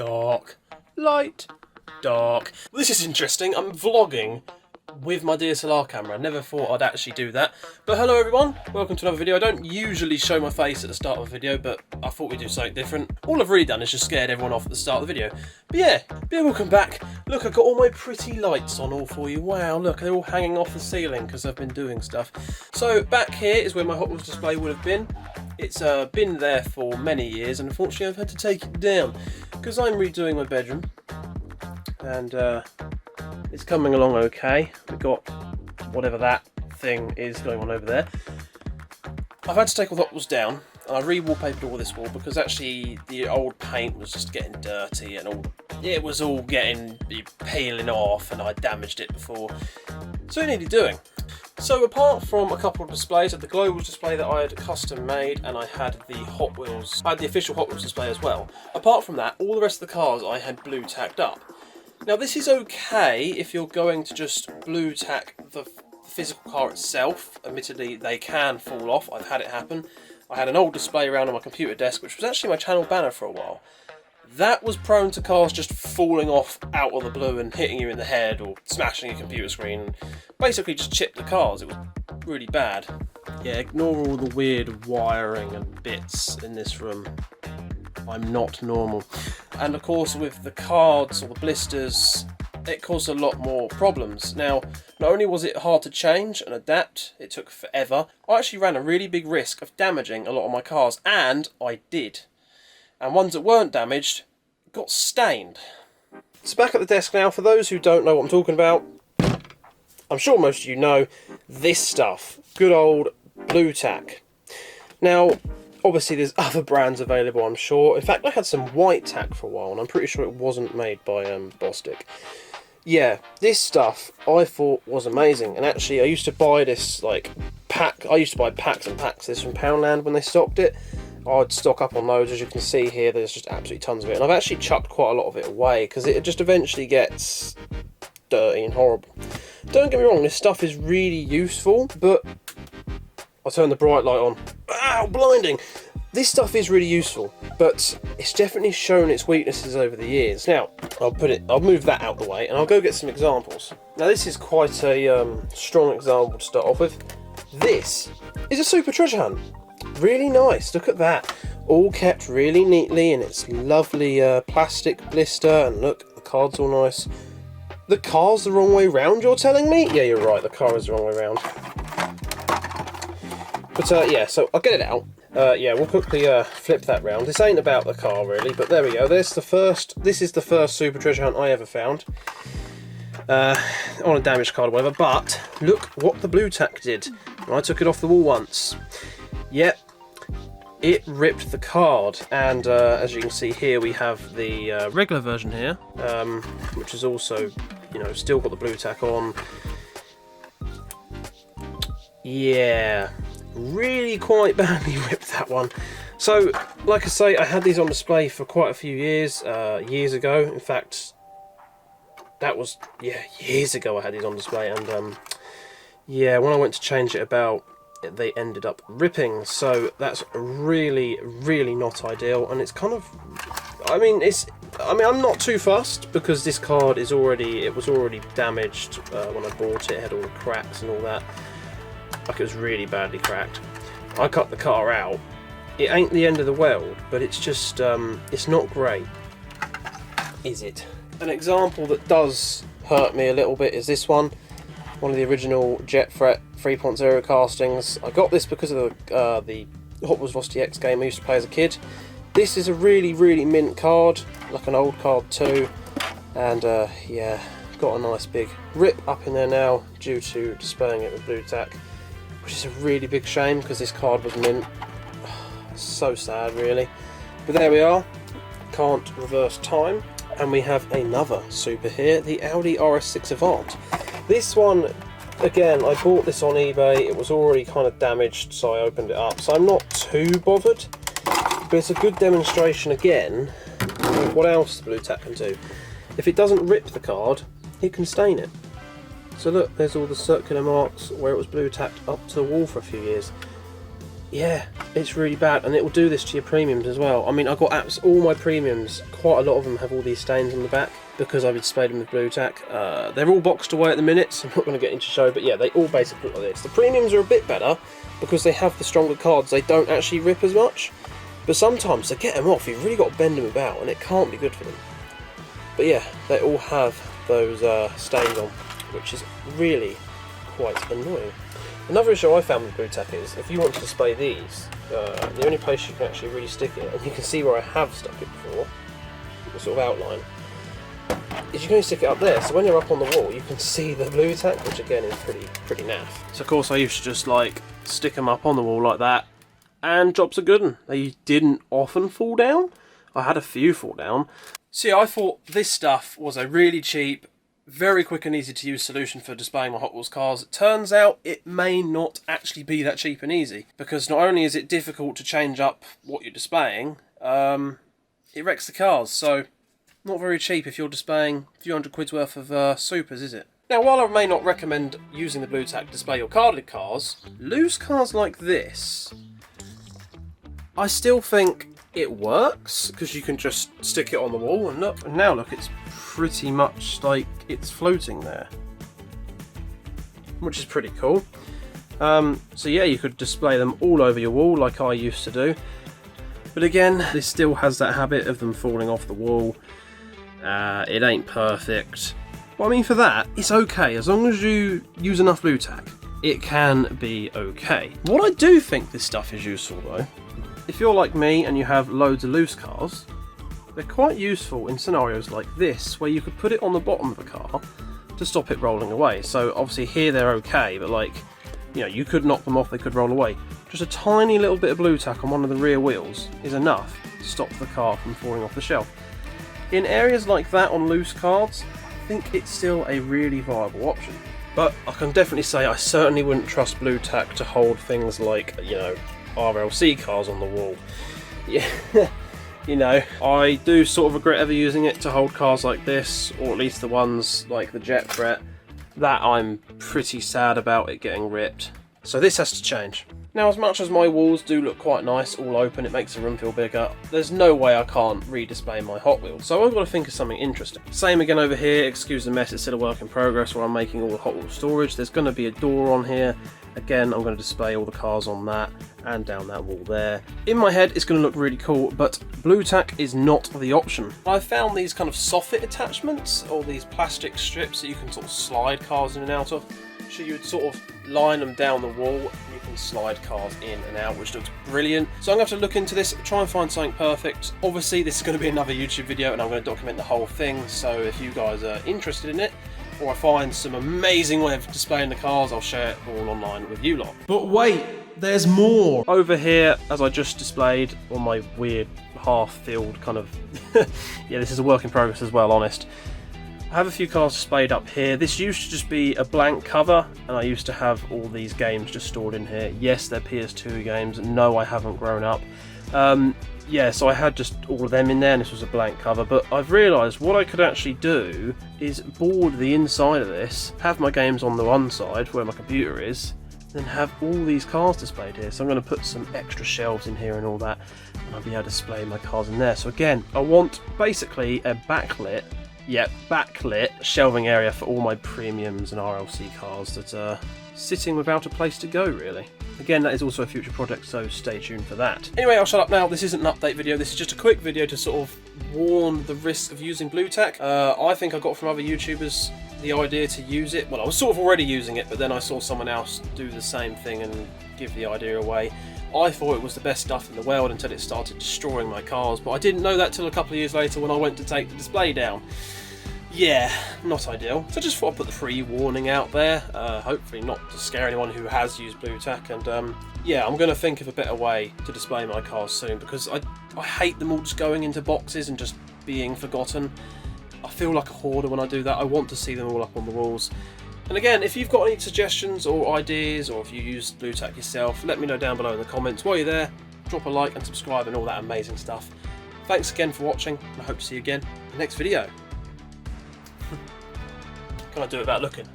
dark, light, dark. This is interesting. I'm vlogging with my DSLR camera. I never thought I'd actually do that. But hello everyone, welcome to another video. I don't usually show my face at the start of a video, but I thought we'd do something different. All I've really done is just scared everyone off at the start of the video. But yeah, welcome back. Look, I've got all my pretty lights on all for you. Wow, look, they're all hanging off the ceiling because I've been doing stuff. So back here is where my Hotwheels display would have been. It's been there for many years, and unfortunately I've had to take it down because I'm redoing my bedroom. And it's coming along okay. We've got whatever that thing is going on over there. I've had to take all the Hotwheels down, and I re-wallpapered all this wall because actually the old paint was just getting dirty and it was all getting peeling off, and I damaged it before, so it needed doing. So apart from a couple of displays, the global display that I had custom made, and I had the Hot Wheels, I had the official Hot Wheels display as well. Apart from that, all the rest of the cars I had Blu tacked up. Now this is okay if you're going to just Blu tack the physical car itself. Admittedly, they can fall off. I've had it happen. I had an old display around on my computer desk, which was actually my channel banner for a while. That was prone to cars just falling off out of the blue and hitting you in the head or smashing your computer screen. Basically just chipped the cars. It was really bad. Yeah, ignore all the weird wiring and bits in this room. I'm not normal. And of course with the cards or the blisters, it caused a lot more problems. Now, not only was it hard to change and adapt, it took forever, I actually ran a really big risk of damaging a lot of my cars, and I did. And ones that weren't damaged got stained. So back at the desk now, for those who don't know what I'm talking about, I'm sure most of you know this stuff. Good old Blu tack. Now, obviously there's other brands available, I'm sure. In fact, I had some white tack for a while, and I'm pretty sure it wasn't made by Bostik. Yeah, this stuff I thought was amazing, and actually I used to buy this like pack. I used to buy packs and packs of this from Poundland when they stocked it. I'd stock up on those. As you can see here, there's just absolutely tons of it, and I've actually chucked quite a lot of it away because it just eventually gets dirty and horrible. Don't get me wrong, this stuff is really useful, but I'll turn the bright light on. Ow, blinding! This stuff is really useful, but it's definitely shown its weaknesses over the years. Now, I'll move that out the way, and I'll go get some examples. Now, this is quite a strong example to start off with. This is a super treasure hunt. Really nice, look at that. All kept really neatly in its lovely plastic blister, and look, the card's all nice. The car's the wrong way round, you're telling me? Yeah, you're right, the car is the wrong way round. But yeah, so I'll get it out. Yeah, we'll quickly flip that round. This ain't about the car really, but there we go. This is the first super treasure hunt I ever found. On a damaged card or whatever, but look what the Blu tack did. I took it off the wall once. Yep, it ripped the card, and as you can see here, we have the regular version here, which is also, you know, still got the Blu tack on. Yeah, really quite badly ripped that one. So, like I say, I had these on display for quite a few years, years ago. In fact, that was, yeah, years ago I had these on display, and yeah, when I went to change it about, they ended up ripping, so that's really, really not ideal. And it's kind of, I mean, I'm not too fussed because this card was already damaged when I bought it. It had all the cracks and all that. Like, it was really badly cracked. I cut the car out. It ain't the end of the world, but it's just, it's not great, is it? An example that does hurt me a little bit is this one. One of the original Jetfret 3.0 castings. I got this because of the Hot Wheels Velocity X game I used to play as a kid. This is a really, really mint card, like an old card too. And yeah, got a nice big rip up in there now due to displaying it with Blu tack, which is a really big shame because this card was mint. So sad really. But there we are, can't reverse time. And we have another super here, the Audi RS6 Avant. This one, again, I bought this on eBay. It was already kind of damaged, so I opened it up. So I'm not too bothered, but it's a good demonstration again of what else the Blu tack can do. If it doesn't rip the card, it can stain it. So look, there's all the circular marks where it was Blu tacked up to the wall for a few years. yeah, it's really bad, and it will do this to your premiums as well. I mean, I got apps, all my premiums, quite a lot of them have all these stains on the back because I've displayed them with Blu Tack. They're all boxed away at the minute, so I'm not going to get into show, but yeah, they all basically look like this. The premiums are a bit better because they have the stronger cards. They don't actually rip as much, but sometimes to get them off, you've really got to bend them about, and it can't be good for them. But yeah, they all have those stains on, which is really quite annoying. Another issue I found with Blu Tack is, if you want to display these, the only place you can actually really stick it, and you can see where I have stuck it before, the sort of outline, is you can only stick it up there, so when you're up on the wall you can see the Blu Tack, which again is pretty naff. So of course I used to just like stick them up on the wall like that, and jobs are good. They didn't often fall down. I had a few fall down. See, I thought this stuff was a really cheap, very quick and easy to use solution for displaying my Hot Wheels cars. It turns out it may not actually be that cheap and easy, because not only is it difficult to change up what you're displaying, it wrecks the cars, so not very cheap if you're displaying a few £100 worth of supers, is it? Now, while I may not recommend using the Blu Tack to display your carded cars, loose cars like this, I still think it works, because you can just stick it on the wall and look, and now look, it's pretty much like it's floating there, which is pretty cool. So yeah, you could display them all over your wall like I used to do, but again, this still has that habit of them falling off the wall. It ain't perfect, but I mean, for that it's okay as long as you use enough Blu Tack. It can be okay. What I do think this stuff is useful though, if you're like me and you have loads of loose cars, they're quite useful in scenarios like this, where you could put it on the bottom of a car to stop it rolling away. So obviously here they're okay, but like, you know, you could knock them off, they could roll away. Just a tiny little bit of Blu Tack on one of the rear wheels is enough to stop the car from falling off the shelf. In areas like that on loose cards, I think it's still a really viable option. But I can definitely say I certainly wouldn't trust Blu Tack to hold things like, you know, RLC cars on the wall. Yeah. You know, I do sort of regret ever using it to hold cars like this, or at least the ones like the Jet Threat. That I'm pretty sad about it getting ripped. So this has to change. Now, as much as my walls do look quite nice, all open, it makes the room feel bigger, there's no way I can't redisplay my Hot Wheels, so I've got to think of something interesting. Same again over here, excuse the mess, it's still a work in progress where I'm making all the Hot Wheels storage. There's going to be a door on here. Again, I'm going to display all the cars on that and down that wall there. In my head, it's going to look really cool, but Blu Tack is not the option. I found these kind of soffit attachments, or these plastic strips that you can sort of slide cars in and out of. So you would sort of line them down the wall and you can slide cars in and out, which looks brilliant. So I'm going to have to look into this, try and find something perfect. Obviously this is going to be another YouTube video and I'm going to document the whole thing, so if you guys are interested in it, or I find some amazing way of displaying the cars, I'll share it all online with you lot. But wait, there's more! Over here, as I just displayed on my weird half-filled kind of... yeah, this is a work in progress as well, honest. I have a few cars displayed up here. This used to just be a blank cover, and I used to have all these games just stored in here. Yes, they're PS2 games. No, I haven't grown up. Yeah, so I had just all of them in there, and this was a blank cover, but I've realised what I could actually do is board the inside of this, have my games on the one side, where my computer is, then have all these cars displayed here. So I'm going to put some extra shelves in here and all that, and I'll be able to display my cars in there. So again, I want basically a backlit shelving area for all my premiums and RLC cars that are sitting without a place to go, really. Again, that is also a future project, so stay tuned for that. Anyway, I'll shut up now. This isn't an update video. This is just a quick video to sort of warn the risk of using Blu Tack. I think I got from other YouTubers the idea to use it. Well, I was sort of already using it, but then I saw someone else do the same thing and give the idea away. I thought it was the best stuff in the world until it started destroying my cars, but I didn't know that till a couple of years later when I went to take the display down. Yeah, not ideal. So just thought I'd put the pre-warning out there, hopefully not to scare anyone who has used Blu Tack, and yeah, I'm going to think of a better way to display my cars soon, because I hate them all just going into boxes and just being forgotten. I feel like a hoarder when I do that. I want to see them all up on the walls. And again, if you've got any suggestions or ideas, or if you use Blu Tack yourself, let me know down below in the comments. While you're there, drop a like and subscribe and all that amazing stuff. Thanks again for watching, and I hope to see you again in the next video. Can I do it without looking?